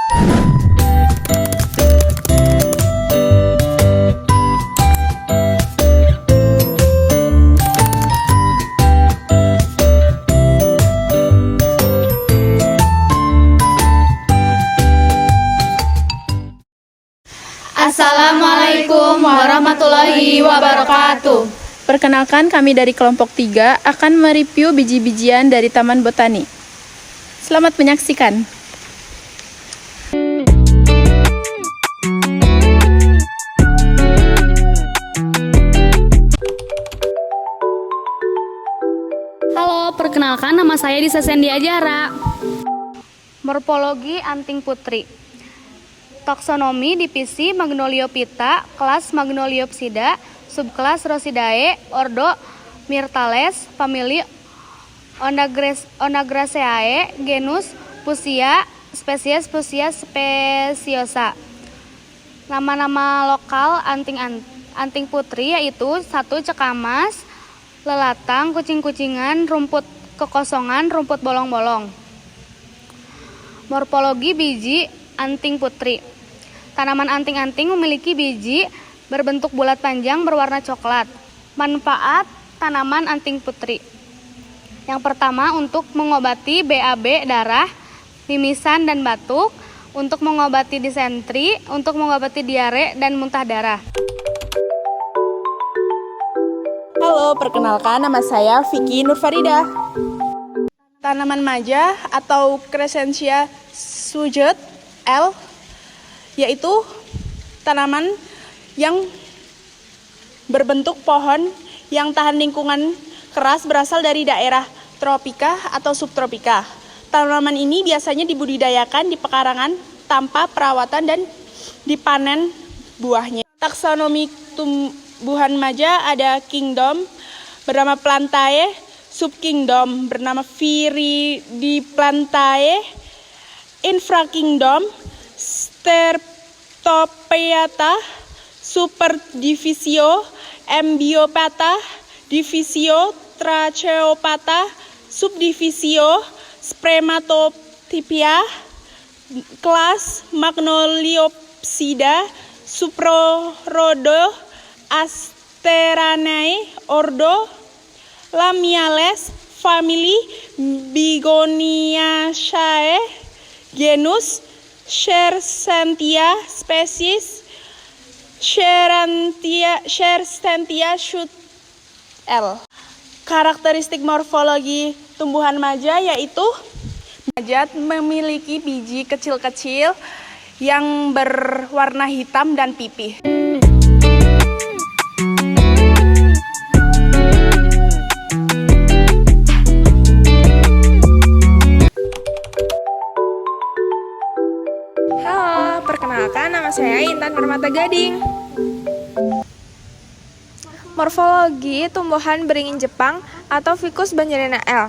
Assalamualaikum warahmatullahi wabarakatuh. Perkenalkan, kami dari kelompok 3 akan mereview biji-bijian dari Taman Botani. Selamat menyaksikan. Halo, perkenalkan nama saya Disa Sendi Ajara. Morfologi anting putri. Taksonomi divisi Magnoliophyta, kelas Magnoliopsida, subkelas Rosidae, ordo Myrtales, famili Onagraceae, genus Fuchsia, spesies Fuchsia speciosa. Nama-nama lokal anting putri yaitu 1. Cekamas, lelatang, kucing-kucingan, rumput kekosongan, rumput bolong-bolong. Morfologi biji anting putri. Tanaman anting-anting memiliki biji berbentuk bulat panjang berwarna coklat. Manfaat tanaman anting putri. Yang pertama, untuk mengobati BAB darah, mimisan dan batuk, untuk mengobati disentri, untuk mengobati diare dan muntah darah. Halo, perkenalkan nama saya Vicky Nurfarida. Tanaman maja atau Crescentia Sujet L yaitu tanaman yang berbentuk pohon yang tahan lingkungan keras, berasal dari daerah tropika atau subtropika. Tanaman ini biasanya dibudidayakan di pekarangan tanpa perawatan dan dipanen buahnya. Taksonomi tumbuhan maja ada kingdom bernama Plantae, subkingdom bernama Viridiplantae, infrakingdom Stertophyta, superdivisio Ambiopata, divisio Tracheopata, subdivisio Spermatotypia, kelas Magnoliopsida, suprorodo Asteranae, ordo Lamiales, famili Begoniaceae, genus Scherzentia, spesies Scherzentia Schut L. Karakteristik morfologi tumbuhan maja yaitu maja memiliki biji kecil-kecil yang berwarna hitam dan pipih. Halo, perkenalkan nama saya Intan Permata Gading. Morfologi tumbuhan beringin Jepang atau Ficus banjarina L.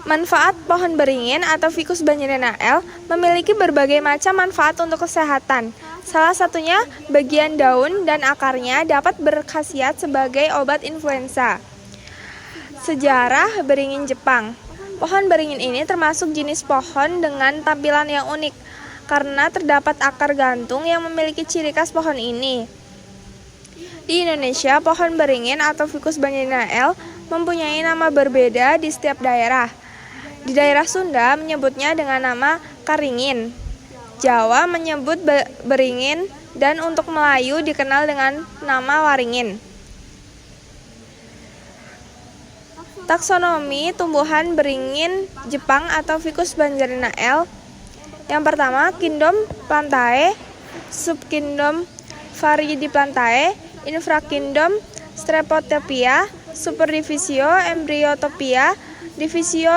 Manfaat pohon beringin atau Ficus banjarina L memiliki berbagai macam manfaat untuk kesehatan. Salah satunya, bagian daun dan akarnya dapat berkhasiat sebagai obat influenza. Sejarah beringin Jepang. Pohon beringin ini termasuk jenis pohon dengan tampilan yang unik karena terdapat akar gantung yang memiliki ciri khas pohon ini. Di Indonesia, pohon beringin atau Ficus banjarina L mempunyai nama berbeda di setiap daerah. Di daerah Sunda menyebutnya dengan nama karingin, Jawa menyebut beringin, dan untuk Melayu dikenal dengan nama waringin. Taksonomi tumbuhan beringin Jepang atau Ficus banjarina L. Yang pertama, kingdom Plantae, subkingdom Viridiplantae, infrakingdom Streptotypia, superdivisio Embryotopia, divisio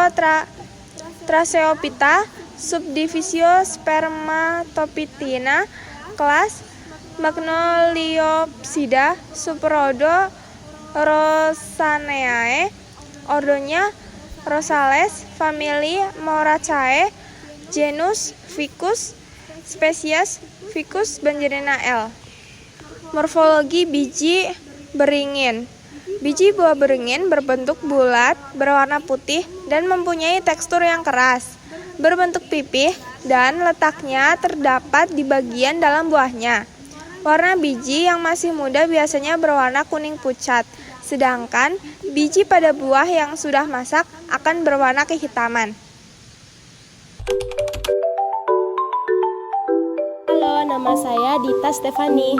Tracheophyta, subdivisio Spermatophytina, kelas Magnoliopsida, superordo Rosaneae, ordonya Rosales, famili Moraceae, genus Ficus, spesies Ficus banjarina L. Morfologi biji beringin. Biji buah beringin berbentuk bulat, berwarna putih, dan mempunyai tekstur yang keras. Berbentuk pipih, dan letaknya terdapat di bagian dalam buahnya. Warna biji yang masih muda biasanya berwarna kuning pucat, sedangkan biji pada buah yang sudah masak akan berwarna kehitaman. Halo, nama saya Dita Stefani.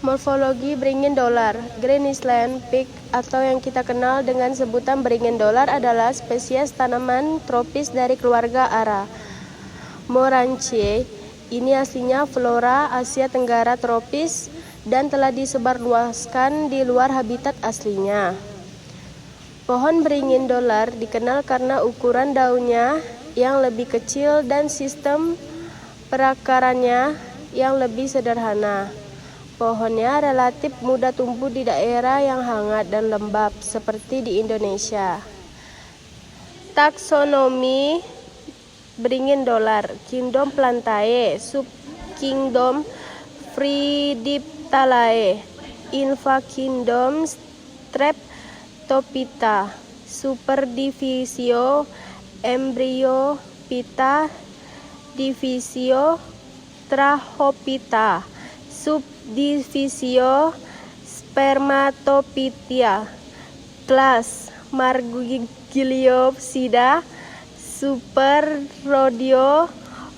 Morfologi beringin dolar. Greensland pig atau yang kita kenal dengan sebutan beringin dolar adalah spesies tanaman tropis dari keluarga Ara. Moranchiae. Ini aslinya flora Asia Tenggara tropis dan telah disebarluaskan di luar habitat aslinya. Pohon beringin dolar dikenal karena ukuran daunnya yang lebih kecil dan sistem perakarannya yang lebih sederhana. Pohonnya relatif mudah tumbuh di daerah yang hangat dan lembab seperti di Indonesia. Taksonomi beringin dolar, Kingdom Plantae, Subkingdom Fridiptalae, Infakingdom Streptophyta, Superdivisio Embryophyta, Divisio Trachophyta, Subdivisio Spermatophyta, Class Margiliopsida, Superordo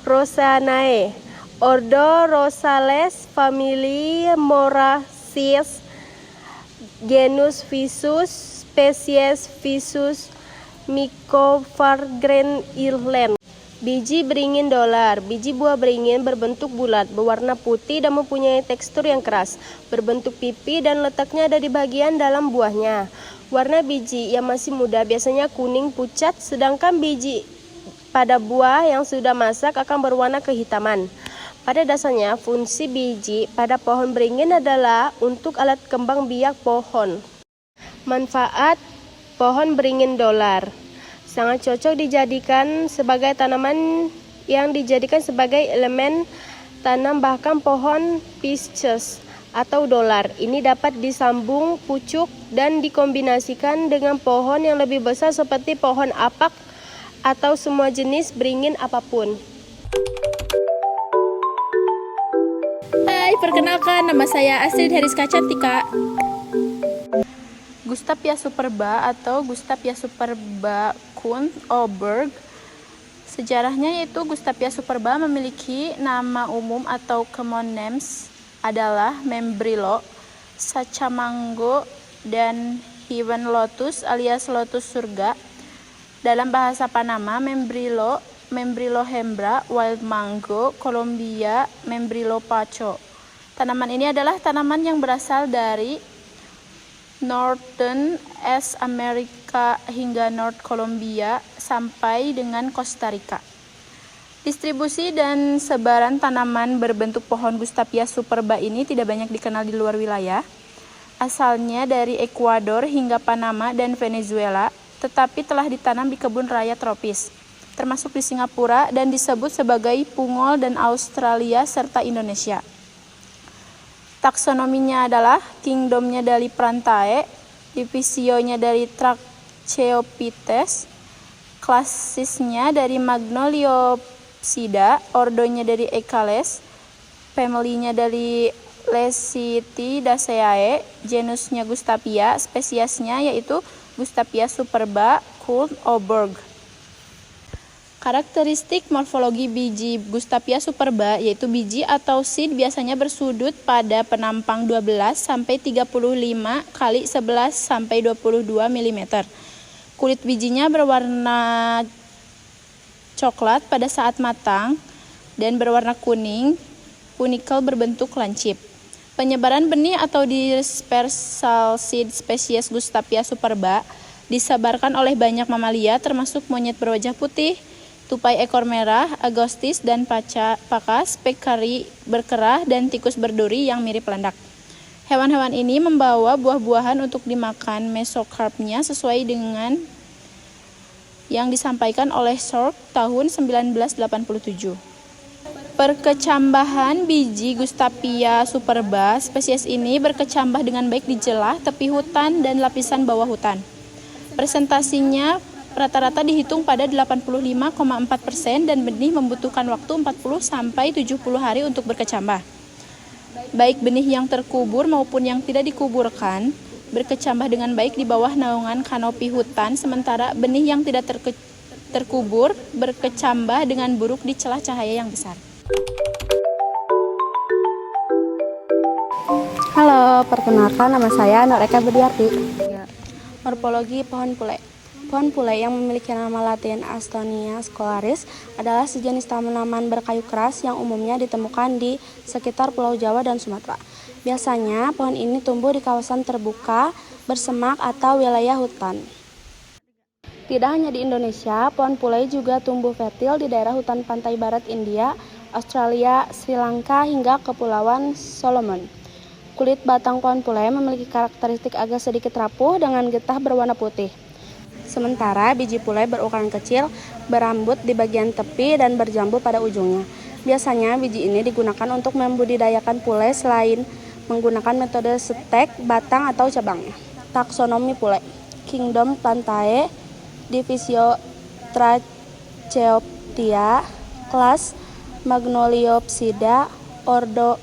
Rosanae, Ordo Rosales, Family Moraceae, Genus Visus, Spesies Visus Mycophagrens Irland. Biji beringin dolar. Biji buah beringin berbentuk bulat, berwarna putih dan mempunyai tekstur yang keras, berbentuk pipi dan letaknya ada di bagian dalam buahnya. Warna biji yang masih muda biasanya kuning pucat, sedangkan biji pada buah yang sudah masak akan berwarna kehitaman. Pada dasarnya, fungsi biji pada pohon beringin adalah untuk alat kembang biak pohon. Manfaat pohon beringin dolar. Sangat cocok dijadikan sebagai tanaman yang dijadikan sebagai elemen tanam, bahkan pohon Pisces atau dolar. Ini dapat disambung pucuk dan dikombinasikan dengan pohon yang lebih besar seperti pohon apak atau semua jenis beringin apapun. Hai, perkenalkan nama saya Astrid Heriska Cantika. Gustapia superba atau Gustapia superba Kuhn Oberg. Sejarahnya yaitu Gustapia superba memiliki nama umum atau common names adalah Membrilo, Sacamango, dan Heaven Lotus alias lotus surga. Dalam bahasa Panama, Membrilo hembra, Wild Mango, Colombia, Membrilo Pacho. Tanaman ini adalah tanaman yang berasal dari Northern Amerika hingga North Colombia sampai dengan Costa Rica. Distribusi dan sebaran tanaman berbentuk pohon Gustapia superba ini tidak banyak dikenal di luar wilayah. Asalnya dari Ekuador hingga Panama dan Venezuela, tetapi telah ditanam di kebun raya tropis, termasuk di Singapura dan disebut sebagai pungol dan Australia serta Indonesia. Taksonominya adalah kingdomnya dari Plantae, divisionya dari Trachophytes, klasisnya dari Magnoliopsida, ordonya dari Ecales, familynya dari Lecythidaceae, genusnya Gustapia, spesiesnya yaitu Gustapia superba Kuhn Oberg. Karakteristik morfologi biji Gustapia superba yaitu biji atau seed biasanya bersudut pada penampang 12 sampai 35 kali 11 sampai 22 mm. Kulit bijinya berwarna coklat pada saat matang dan berwarna kuning, punikel berbentuk lancip. Penyebaran benih atau dispersal seed spesies Gustapia superba disebarkan oleh banyak mamalia termasuk monyet berwajah putih, tupai ekor merah, agostis dan pakas, pekari berkerah, dan tikus berduri yang mirip landak. Hewan-hewan ini membawa buah-buahan untuk dimakan mesokarpnya sesuai dengan yang disampaikan oleh Sork tahun 1987. Perkecambahan biji Gustapia superba, spesies ini berkecambah dengan baik di celah, tepi hutan, dan lapisan bawah hutan. Presentasinya rata-rata dihitung pada 85,4% dan benih membutuhkan waktu 40-70 hari untuk berkecambah. Baik benih yang terkubur maupun yang tidak dikuburkan berkecambah dengan baik di bawah naungan kanopi hutan, sementara benih yang tidak terkubur berkecambah dengan buruk di celah cahaya yang besar. Halo, perkenalkan nama saya Nur Eka Budiarti. Morfologi pohon pule. Pohon pule yang memiliki nama latin Astonia scolaris adalah sejenis tanaman berkayu keras yang umumnya ditemukan di sekitar Pulau Jawa dan Sumatera. Biasanya pohon ini tumbuh di kawasan terbuka, bersemak atau wilayah hutan. Tidak hanya di Indonesia, pohon pule juga tumbuh fertil di daerah hutan pantai barat India, Australia, Sri Lanka hingga Kepulauan Solomon. Kulit batang pohon pule memiliki karakteristik agak sedikit rapuh dengan getah berwarna putih. Sementara biji pule berukuran kecil, berambut di bagian tepi dan berjambu pada ujungnya. Biasanya biji ini digunakan untuk membudidayakan pule selain menggunakan metode stek, batang atau cabangnya. Taksonomi pule. Kingdom Plantae, Divisio Tracheoptia, kelas Magnoliopsida, ordo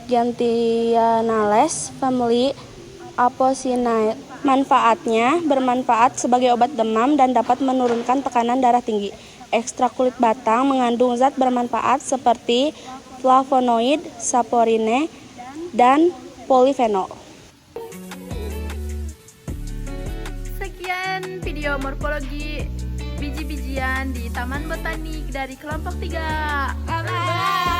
Gentianales, family Apocynae. Manfaatnya bermanfaat sebagai obat demam dan dapat menurunkan tekanan darah tinggi. Ekstrak kulit batang mengandung zat bermanfaat seperti flavonoid, saporine, dan polifenol. Sekian video morfologi biji-bijian di Taman Botanik dari kelompok 3.